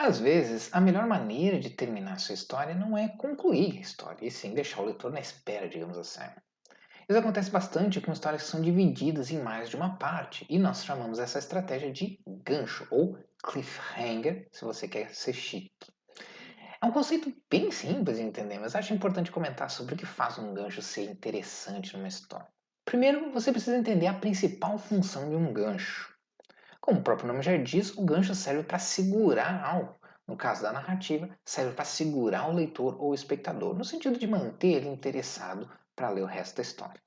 Às vezes, a melhor maneira de terminar sua história não é concluir a história, e sim deixar o leitor na espera, digamos assim. Isso acontece bastante com histórias que são divididas em mais de uma parte, e nós chamamos essa estratégia de gancho, ou cliffhanger, se você quer ser chique. É um conceito bem simples de entender, mas acho importante comentar sobre o que faz um gancho ser interessante numa história. Primeiro, você precisa entender a principal função de um gancho. Como o próprio nome já diz, o gancho serve para segurar algo. No caso da narrativa, serve para segurar o leitor ou o espectador, no sentido de manter ele interessado para ler o resto da história,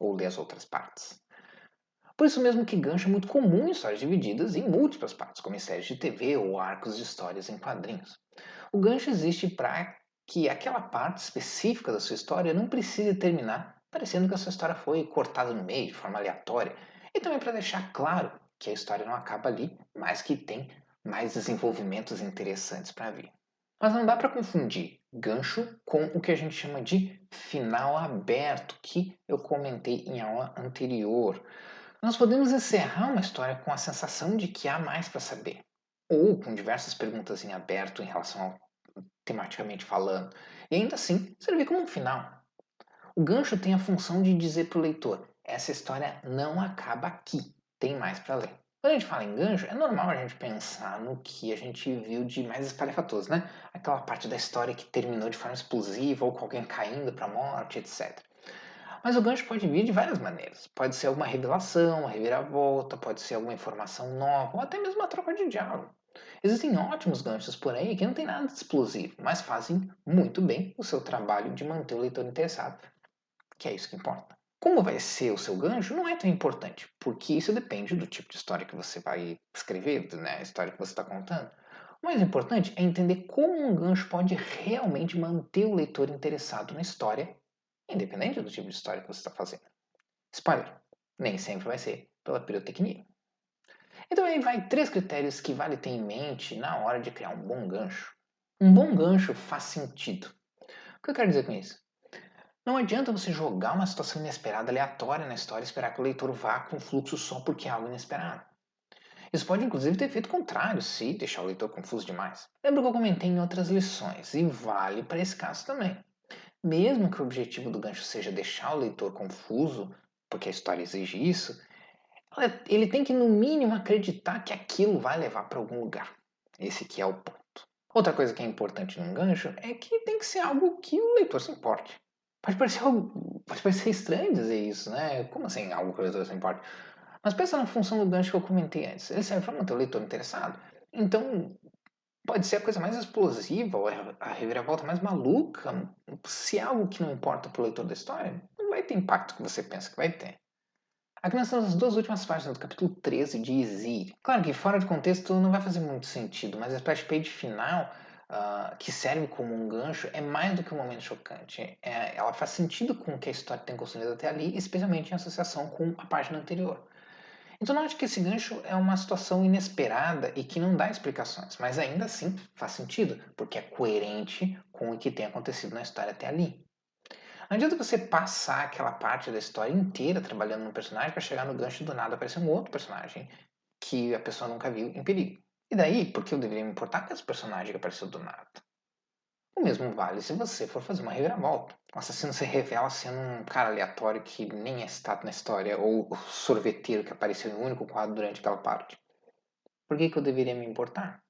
ou ler as outras partes. Por isso mesmo que gancho é muito comum em histórias divididas em múltiplas partes, como em séries de TV ou arcos de histórias em quadrinhos. O gancho existe para que aquela parte específica da sua história não precise terminar parecendo que a sua história foi cortada no meio, de forma aleatória, e também para deixar claro que a história não acaba ali, mas que tem mais desenvolvimentos interessantes para vir. Mas não dá para confundir gancho com o que a gente chama de final aberto, que eu comentei em aula anterior. Nós podemos encerrar uma história com a sensação de que há mais para saber, ou com diversas perguntas em aberto em relação ao tematicamente falando, e ainda assim servir como um final. O gancho tem a função de dizer para o leitor: essa história não acaba aqui, tem mais para ler. Quando a gente fala em gancho, é normal a gente pensar no que a gente viu de mais espalhafatoso, né? Aquela parte da história que terminou de forma explosiva ou com alguém caindo para a morte, etc. Mas o gancho pode vir de várias maneiras. Pode ser alguma revelação, uma reviravolta, pode ser alguma informação nova, ou até mesmo uma troca de diálogo. Existem ótimos ganchos por aí que não tem nada de explosivo, mas fazem muito bem o seu trabalho de manter o leitor interessado, que é isso que importa. Como vai ser o seu gancho não é tão importante, porque isso depende do tipo de história que você vai escrever, né? A história que você está contando. O mais importante é entender como um gancho pode realmente manter o leitor interessado na história, independente do tipo de história que você está fazendo. Spoiler, nem sempre vai ser pela pirotecnia. Então aí vai três critérios que vale ter em mente na hora de criar um bom gancho. Um bom gancho faz sentido. O que eu quero dizer com isso? Não adianta você jogar uma situação inesperada aleatória na história e esperar que o leitor vá com fluxo só porque é algo inesperado. Isso pode inclusive ter efeito contrário se deixar o leitor confuso demais. Lembra que eu comentei em outras lições e vale para esse caso também. Mesmo que o objetivo do gancho seja deixar o leitor confuso, porque a história exige isso, ele tem que no mínimo acreditar que aquilo vai levar para algum lugar. Esse que é o ponto. Outra coisa que é importante num gancho é que tem que ser algo que o leitor se importe. Pode parecer estranho dizer isso, né? Como assim algo que o leitor se importe? Mas pensa na função do gancho que eu comentei antes. Ele serve para manter o leitor interessado. Então, pode ser a coisa mais explosiva ou a reviravolta mais maluca. Se é algo que não importa para o leitor da história, não vai ter impacto que você pensa que vai ter. Aqui nós temos as duas últimas páginas do capítulo 13 de Izzy. Claro que fora de contexto não vai fazer muito sentido, mas a splash page final, que serve como um gancho, é mais do que um momento chocante. Ela faz sentido com o que a história tem construído até ali, especialmente em associação com a página anterior. Então não acho que esse gancho é uma situação inesperada e que não dá explicações, mas ainda assim faz sentido, porque é coerente com o que tem acontecido na história até ali. Não adianta você passar aquela parte da história inteira trabalhando num personagem para chegar no gancho e do nada aparecer um outro personagem que a pessoa nunca viu em perigo. E daí, por que eu deveria me importar com esse personagem que apareceu do nada? O mesmo vale se você for fazer uma reviravolta. O assassino se revela sendo um cara aleatório que nem é citado na história, ou o sorveteiro que apareceu em um único quadro durante aquela parte. Por que eu deveria me importar?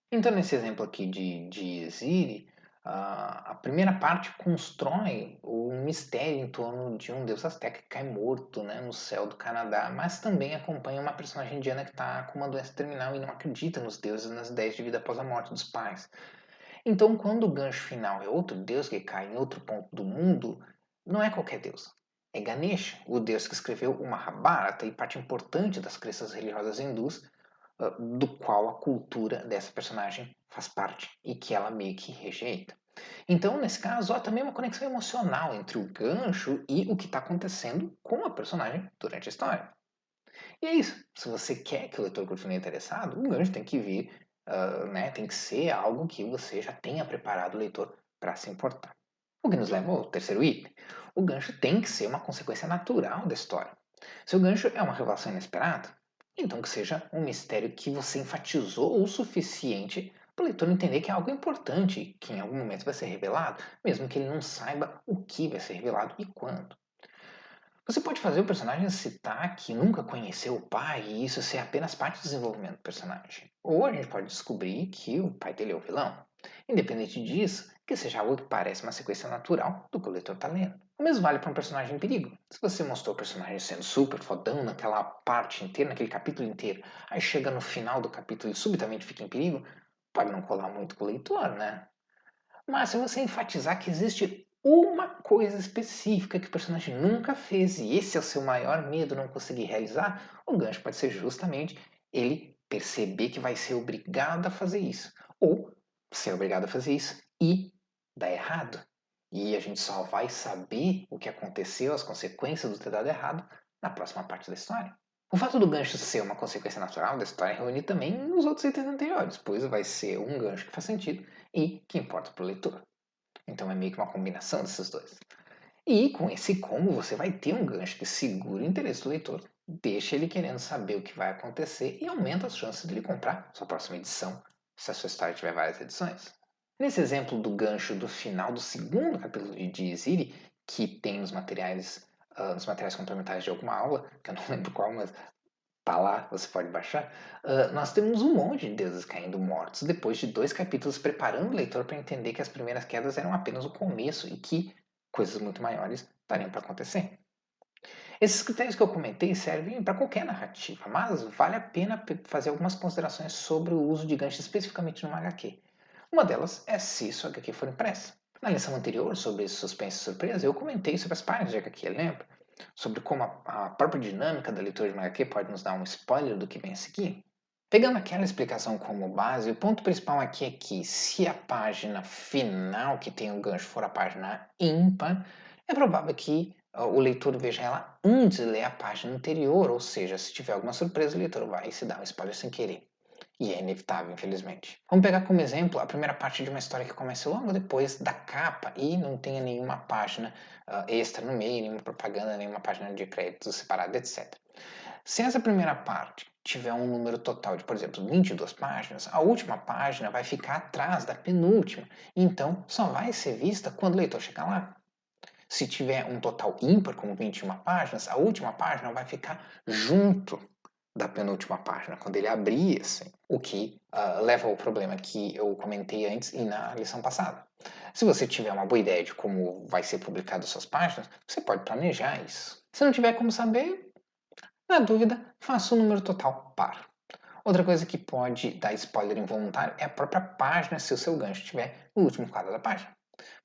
Então, nesse exemplo aqui de Ziri, a primeira parte constrói um mistério em torno de um deus azteca que cai morto, né, no céu do Canadá, mas também acompanha uma personagem indiana que está com uma doença terminal e não acredita nos deuses e nas ideias de vida após a morte dos pais. Então, quando o gancho final é outro deus que cai em outro ponto do mundo, não é qualquer deus. É Ganesha, o deus que escreveu o Mahabharata e parte importante das crenças religiosas hindus, do qual a cultura dessa personagem faz parte e que ela meio que rejeita. Então, nesse caso, há também uma conexão emocional entre o gancho e o que está acontecendo com a personagem durante a história. E é isso. Se você quer que o leitor continue interessado, o gancho tem que vir, né, tem que ser algo que você já tenha preparado o leitor para se importar. O que nos leva ao terceiro item. O gancho tem que ser uma consequência natural da história. Se o gancho é uma revelação inesperada, então que seja um mistério que você enfatizou o suficiente para o leitor entender que é algo importante, que em algum momento vai ser revelado, mesmo que ele não saiba o que vai ser revelado e quando. Você pode fazer o personagem citar que nunca conheceu o pai e isso ser apenas parte do desenvolvimento do personagem. Ou a gente pode descobrir que o pai dele é o vilão. Independente disso, que seja algo que parece uma sequência natural do que o leitor está lendo. O mesmo vale para um personagem em perigo. Se você mostrou o personagem sendo super fodão naquela parte inteira, naquele capítulo inteiro, aí chega no final do capítulo e subitamente fica em perigo, pode não colar muito com o leitor, né? Mas se você enfatizar que existe uma coisa específica que o personagem nunca fez e esse é o seu maior medo não conseguir realizar, o gancho pode ser justamente ele perceber que vai ser obrigado a fazer isso. Ou ser obrigado a fazer isso e dar errado. E a gente só vai saber o que aconteceu, as consequências do ter dado errado, na próxima parte da história. O fato do gancho ser uma consequência natural da história é reúne também os outros itens anteriores, pois vai ser um gancho que faz sentido e que importa para o leitor. Então é meio que uma combinação desses dois. E com esse combo você vai ter um gancho que segura o interesse do leitor, deixa ele querendo saber o que vai acontecer e aumenta as chances de ele comprar sua próxima edição, se a sua história tiver várias edições. Nesse exemplo do gancho do final do segundo capítulo de Ziri, que tem nos materiais complementares de alguma aula, que eu não lembro qual, mas tá lá, você pode baixar. Nós temos um monte de deuses caindo mortos depois de 2 capítulos preparando o leitor para entender que as primeiras quedas eram apenas o começo e que coisas muito maiores estariam para acontecer. Esses critérios que eu comentei servem para qualquer narrativa, mas vale a pena fazer algumas considerações sobre o uso de ganchos especificamente no HQ. Uma delas é se sua HQ for impressa. Na lição anterior sobre suspense e surpresa, eu comentei sobre as páginas de HQ, lembra? Sobre como a própria dinâmica da leitura de uma HQ pode nos dar um spoiler do que vem a seguir. Pegando aquela explicação como base, o ponto principal aqui é que se a página final que tem o gancho for a página ímpar, é provável que o leitor veja ela antes de ler a página anterior, ou seja, se tiver alguma surpresa, o leitor vai se dar um spoiler sem querer. E é inevitável, infelizmente. Vamos pegar como exemplo a primeira parte de uma história que começa logo depois da capa e não tenha nenhuma página extra no meio, nenhuma propaganda, nenhuma página de créditos separada, etc. Se essa primeira parte tiver um número total de, por exemplo, 22 páginas, a última página vai ficar atrás da penúltima, então só vai ser vista quando o leitor chegar lá. Se tiver um total ímpar, como 21 páginas, a última página vai ficar junto da penúltima página, quando ele abrir, assim, o que leva ao problema que eu comentei antes e na lição passada. Se você tiver uma boa ideia de como vai ser publicado suas páginas, você pode planejar isso. Se não tiver como saber, na dúvida, faça o número total par. Outra coisa que pode dar spoiler involuntário é a própria página se o seu gancho estiver no último quadro da página.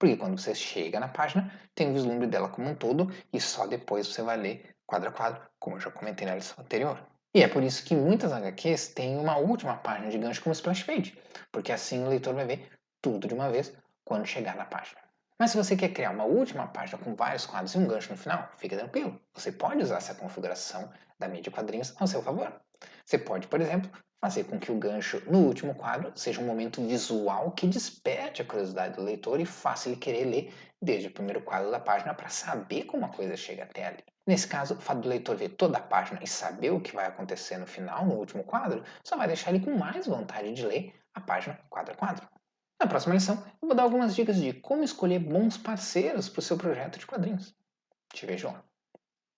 Porque quando você chega na página, tem um vislumbre dela como um todo e só depois você vai ler quadro a quadro, como eu já comentei na lição anterior. E é por isso que muitas HQs têm uma última página de gancho como splash page, porque assim o leitor vai ver tudo de uma vez quando chegar na página. Mas se você quer criar uma última página com vários quadros e um gancho no final, fique tranquilo. Você pode usar essa configuração da mídia quadrinhos ao seu favor. Você pode, por exemplo, fazer com que o gancho no último quadro seja um momento visual que desperte a curiosidade do leitor e faça ele querer ler desde o primeiro quadro da página para saber como a coisa chega até ali. Nesse caso, o fato do leitor ver toda a página e saber o que vai acontecer no final, no último quadro, só vai deixar ele com mais vontade de ler a página quadro a quadro. Na próxima lição, eu vou dar algumas dicas de como escolher bons parceiros para o seu projeto de quadrinhos. Te vejo lá.